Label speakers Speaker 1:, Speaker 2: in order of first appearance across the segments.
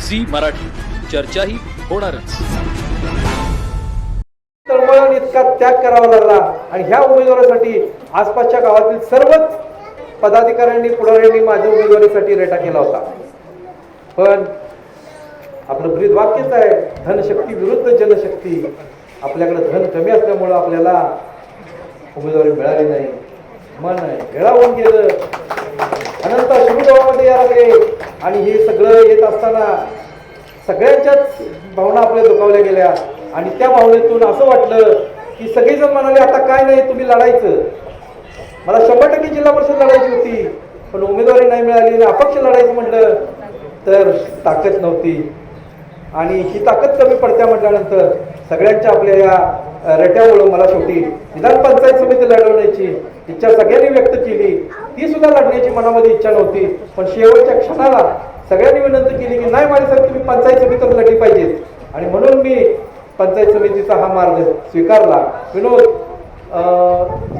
Speaker 1: Zee Marathi, चर्चाही होणारच.
Speaker 2: तळमळून इतका त्याग करावा लागला आणि ह्या उमेदवारासाठी आसपासच्या गावातील सर्वच पदाधिकाऱ्यांनी पुढाऱ्यांनी माझ्या उमेदवारीसाठी रेटा केला होता. पण आपलं ब्रीद वाक्यच आहे, धनशक्ती विरुद्ध जनशक्ती. आपल्याकडे धन कमी असल्यामुळं आपल्याला उमेदवारी मिळाली नाही. मन वेळावून गेलं, अनंत अश्रुगावामध्ये यायला लागले आणि हे सगळं येत असताना सगळ्यांच्याच भावना आपल्या दुखावल्या गेल्या आणि त्या भावनेतून असं वाटलं की सगळेजण म्हणाले आता काय नाही, तुम्ही लढायचं. मला 100% जिल्हा परिषद लढायची होती, पण उमेदवारी नाही मिळाली आणि अपक्ष लढायचं म्हटलं तर ताकद नव्हती आणि ही ताकद कमी पडत्या म्हटल्यानंतर सगळ्यांच्या आपल्या या रेट्यामुळं मला शेवटी विधान पंचायत समिती लढवण्याची इच्छा सगळ्यांनी व्यक्त केली. ती सुद्धा लढण्याची मनामध्ये इच्छा नव्हती, पण शेवटच्या क्षणाला सगळ्यांनी विनंती केली की नाही माझ्यासाठी तुम्ही पंचायत समितीत लढली पाहिजेत आणि म्हणून मी पंचायत समितीचा हा मार्ग स्वीकारला. विनोद,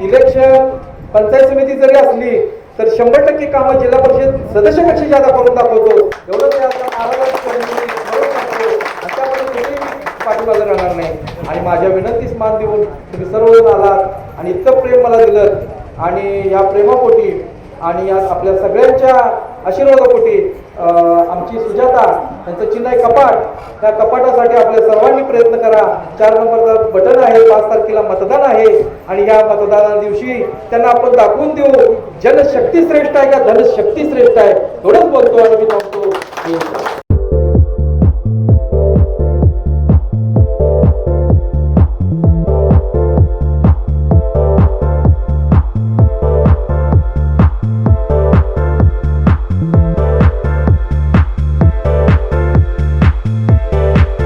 Speaker 2: इलेक्शन पंचायत समिती जरी असली तर 100% कामं जिल्हा परिषद सदस्यापेक्षा जादा करून दाखवतो. एवढं ते पाठीमागे राहणार नाही आणि माझ्या विनंतीस मान देऊन तुम्ही सर्वजण आलात आणि इतकं प्रेम मला दिलं आणि या प्रेमापोटी आणि या आपल्या सगळ्यांच्या आशीर्वादापोटी आमची सुजाता त्यांचं चिन्ह आहे कपाट. त्या कपाटासाठी आपल्या सर्वांनी प्रयत्न करा. 4 नंबरचं बटन आहे, 5 तारखेला मतदान आहे आणि या मतदाना दिवशी त्यांना आपण दाखवून देऊ जनशक्ती श्रेष्ठ आहे का धनशक्ती श्रेष्ठ आहे. एवढंच बोलतो आणि मी थांबतो.